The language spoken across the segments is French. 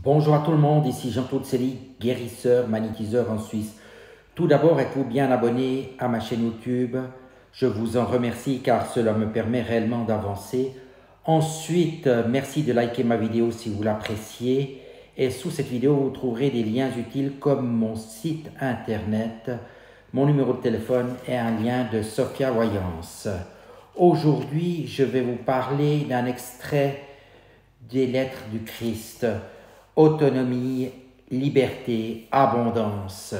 Bonjour à tout le monde, ici Jean-Claude Sely, guérisseur, magnétiseur en Suisse. Tout d'abord, êtes-vous bien abonné à ma chaîne YouTube? Je vous en remercie car cela me permet réellement d'avancer. Ensuite, merci de liker ma vidéo si vous l'appréciez. Et sous cette vidéo, vous trouverez des liens utiles comme mon site internet, mon numéro de téléphone et un lien de Sophia Voyance. Aujourd'hui, je vais vous parler d'un extrait des lettres du Christ. Autonomie, liberté, abondance.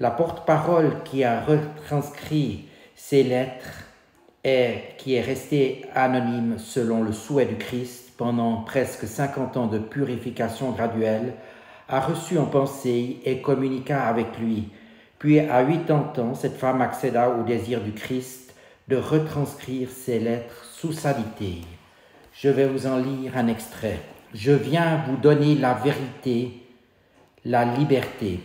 La porte-parole qui a retranscrit ces lettres et qui est restée anonyme selon le souhait du Christ pendant presque 50 ans de purification graduelle, a reçu en pensée et communiqua avec lui. Puis à 80 ans, cette femme accéda au désir du Christ de retranscrire ces lettres sous sa dictée. Je vais vous en lire un extrait. Je viens vous donner la vérité, la liberté.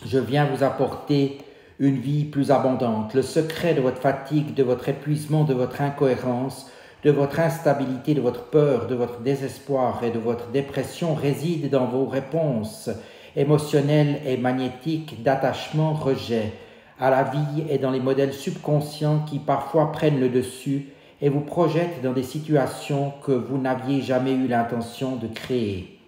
Je viens vous apporter une vie plus abondante. Le secret de votre fatigue, de votre épuisement, de votre incohérence, de votre instabilité, de votre peur, de votre désespoir et de votre dépression réside dans vos réponses émotionnelles et magnétiques d'attachement, rejet à la vie et dans les modèles subconscients qui parfois prennent le dessus et vous projette dans des situations que vous n'aviez jamais eu l'intention de créer.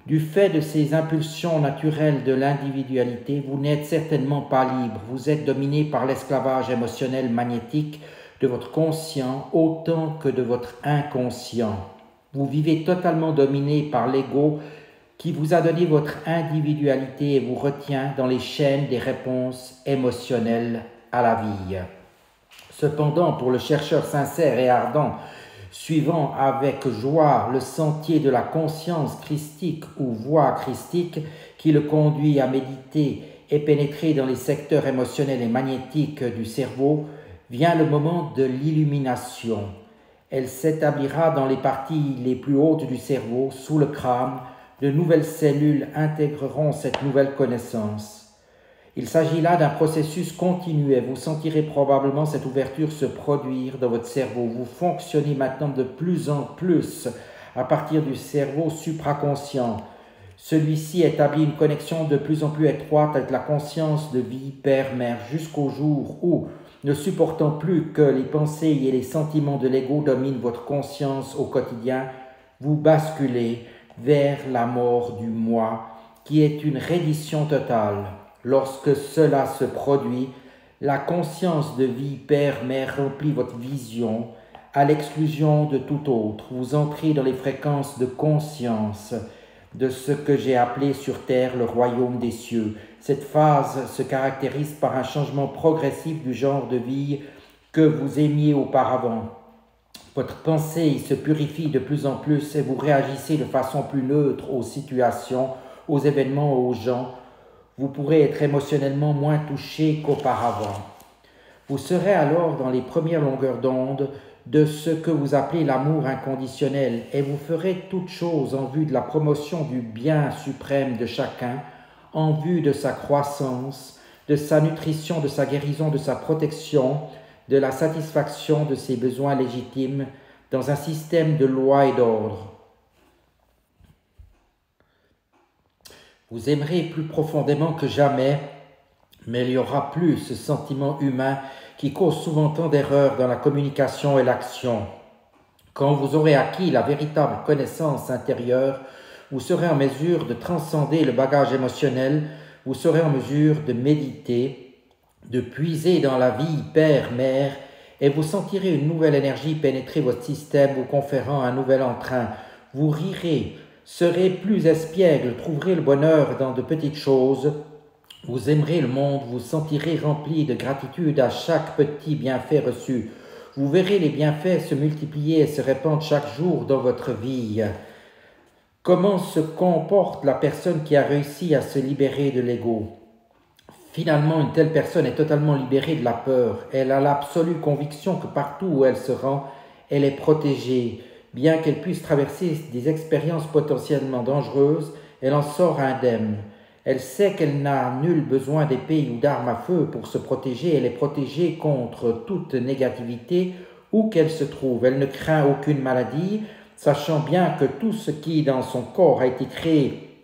Du fait de ces impulsions naturelles de l'individualité, vous n'êtes certainement pas libre. Vous êtes dominé par l'esclavage émotionnel magnétique de votre conscient autant que de votre inconscient. Vous vivez totalement dominé par l'ego qui vous a donné votre individualité et vous retient dans les chaînes des réponses émotionnelles à la vie. Cependant, pour le chercheur sincère et ardent, suivant avec joie le sentier de la conscience christique ou voie christique qui le conduit à méditer et pénétrer dans les secteurs émotionnels et magnétiques du cerveau, vient le moment de l'illumination. Elle s'établira dans les parties les plus hautes du cerveau, sous le crâne. De nouvelles cellules intégreront cette nouvelle connaissance. Il s'agit là d'un processus continu et vous sentirez probablement cette ouverture se produire dans votre cerveau. Vous fonctionnez maintenant de plus en plus à partir du cerveau supraconscient. Celui-ci établit une connexion de plus en plus étroite avec la conscience de vie père-mère jusqu'au jour où, ne supportant plus que les pensées et les sentiments de l'ego dominent votre conscience au quotidien, vous basculez vers la mort du moi qui est une reddition totale. Lorsque cela se produit, la conscience de vie père-mère remplit votre vision à l'exclusion de tout autre. Vous entrez dans les fréquences de conscience de ce que j'ai appelé sur terre le royaume des cieux. Cette phase se caractérise par un changement progressif du genre de vie que vous aimiez auparavant. Votre pensée se purifie de plus en plus et vous réagissez de façon plus neutre aux situations, aux événements, aux gens. Vous pourrez être émotionnellement moins touché qu'auparavant. Vous serez alors dans les premières longueurs d'onde de ce que vous appelez l'amour inconditionnel et vous ferez toute chose en vue de la promotion du bien suprême de chacun, en vue de sa croissance, de sa nutrition, de sa guérison, de sa protection, de la satisfaction de ses besoins légitimes dans un système de loi et d'ordre. Vous aimerez plus profondément que jamais, mais il y aura plus ce sentiment humain qui cause souvent tant d'erreurs dans la communication et l'action. Quand vous aurez acquis la véritable connaissance intérieure, vous serez en mesure de transcender le bagage émotionnel, vous serez en mesure de méditer, de puiser dans la vie père-mère, et vous sentirez une nouvelle énergie pénétrer votre système, vous conférant un nouvel entrain. Vous rirez, serez plus espiègle, trouverez le bonheur dans de petites choses, vous aimerez le monde, vous sentirez rempli de gratitude à chaque petit bienfait reçu. Vous verrez les bienfaits se multiplier et se répandre chaque jour dans votre vie. Comment se comporte la personne qui a réussi à se libérer de l'ego? Finalement, une telle personne est totalement libérée de la peur. Elle a l'absolue conviction que partout où elle se rend, elle est protégée. Bien qu'elle puisse traverser des expériences potentiellement dangereuses, elle en sort indemne. Elle sait qu'elle n'a nul besoin d'épée ou d'armes à feu pour se protéger. Elle est protégée contre toute négativité où qu'elle se trouve. Elle ne craint aucune maladie sachant bien que tout ce qui dans son corps a été créé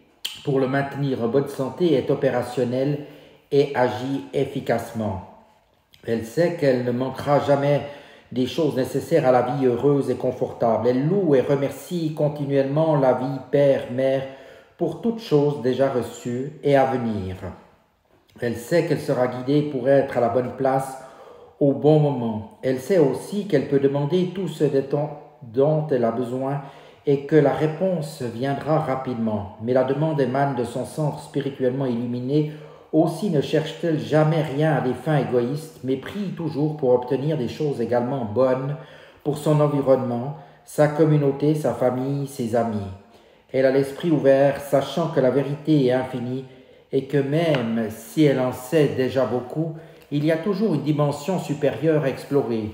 pour le maintenir en bonne santé est opérationnel et agit efficacement. Elle sait qu'elle ne manquera jamais des choses nécessaires à la vie heureuse et confortable. Elle loue et remercie continuellement la vie Père-Mère pour toutes choses déjà reçues et à venir. Elle sait qu'elle sera guidée pour être à la bonne place au bon moment. Elle sait aussi qu'elle peut demander tout ce dont elle a besoin et que la réponse viendra rapidement. Mais la demande émane de son centre spirituellement illuminé. Aussi ne cherche-t-elle jamais rien à des fins égoïstes, mais prie toujours pour obtenir des choses également bonnes pour son environnement, sa communauté, sa famille, ses amis. Elle a l'esprit ouvert, sachant que la vérité est infinie et que même si elle en sait déjà beaucoup, il y a toujours une dimension supérieure à explorer.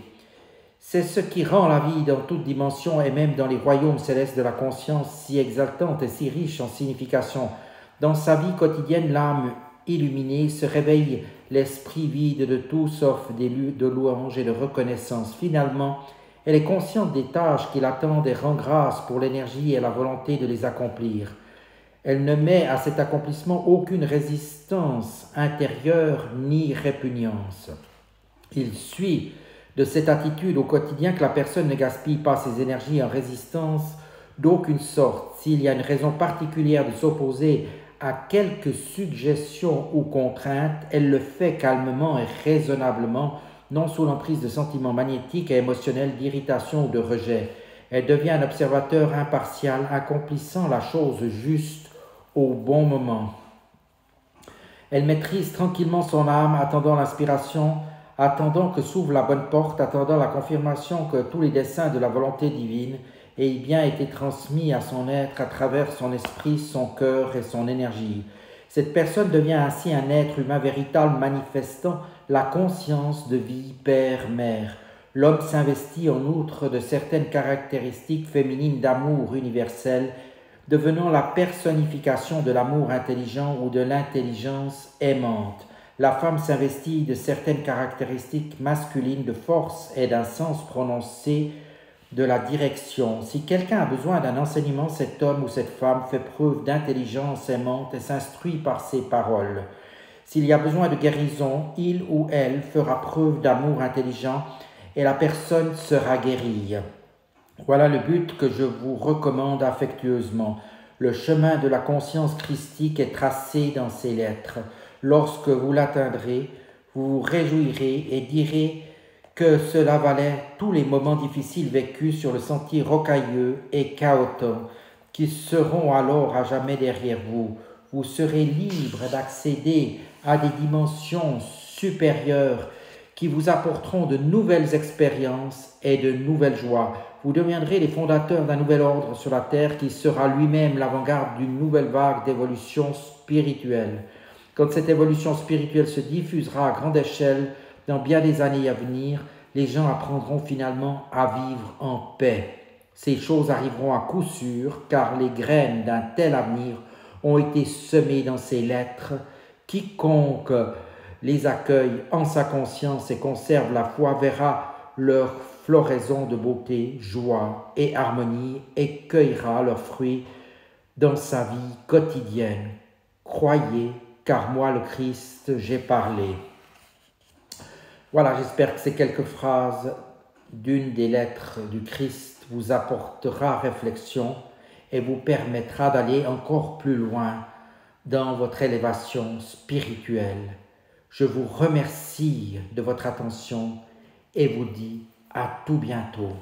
C'est ce qui rend la vie dans toute dimension et même dans les royaumes célestes de la conscience si exaltante et si riche en signification. Dans sa vie quotidienne, l'âme illuminée se réveille l'esprit vide de tout sauf de louanges et de reconnaissance. Finalement, elle est consciente des tâches qui l'attendent et rend grâce pour l'énergie et la volonté de les accomplir. Elle ne met à cet accomplissement aucune résistance intérieure ni répugnance. Il suit de cette attitude au quotidien que la personne ne gaspille pas ses énergies en résistance d'aucune sorte. S'il y a une raison particulière de s'opposer à quelque suggestion ou contrainte, elle le fait calmement et raisonnablement, non sous l'emprise de sentiments magnétiques et émotionnels d'irritation ou de rejet. Elle devient un observateur impartial, accomplissant la chose juste au bon moment. Elle maîtrise tranquillement son âme, attendant l'inspiration, attendant que s'ouvre la bonne porte, attendant la confirmation que tous les desseins de la volonté divine aient bien été transmis à son être à travers son esprit, son cœur et son énergie. Cette personne devient ainsi un être humain véritable manifestant la conscience de vie Père-Mère. L'homme s'investit en outre de certaines caractéristiques féminines d'amour universel, devenant la personnification de l'amour intelligent ou de l'intelligence aimante. La femme s'investit de certaines caractéristiques masculines de force et d'un sens prononcé de la direction. Si quelqu'un a besoin d'un enseignement, cet homme ou cette femme fait preuve d'intelligence aimante et s'instruit par ses paroles. S'il y a besoin de guérison, il ou elle fera preuve d'amour intelligent et la personne sera guérie. Voilà le but que je vous recommande affectueusement. Le chemin de la conscience christique est tracé dans ces lettres. Lorsque vous l'atteindrez, vous vous réjouirez et direz que cela valait tous les moments difficiles vécus sur le sentier rocailleux et chaotique, qui seront alors à jamais derrière vous. Vous serez libre d'accéder à des dimensions supérieures qui vous apporteront de nouvelles expériences et de nouvelles joies. Vous deviendrez les fondateurs d'un nouvel ordre sur la terre qui sera lui-même l'avant-garde d'une nouvelle vague d'évolution spirituelle. Quand cette évolution spirituelle se diffusera à grande échelle dans bien des années à venir, les gens apprendront finalement à vivre en paix. Ces choses arriveront à coup sûr, car les graines d'un tel avenir ont été semées dans ces lettres. Quiconque les accueille en sa conscience et conserve la foi verra leur floraison de beauté, joie et harmonie et cueillera leurs fruits dans sa vie quotidienne. Croyez, car moi, le Christ, j'ai parlé. Voilà, j'espère que ces quelques phrases d'une des lettres du Christ vous apportera réflexion et vous permettra d'aller encore plus loin dans votre élévation spirituelle. Je vous remercie de votre attention et vous dis à tout bientôt.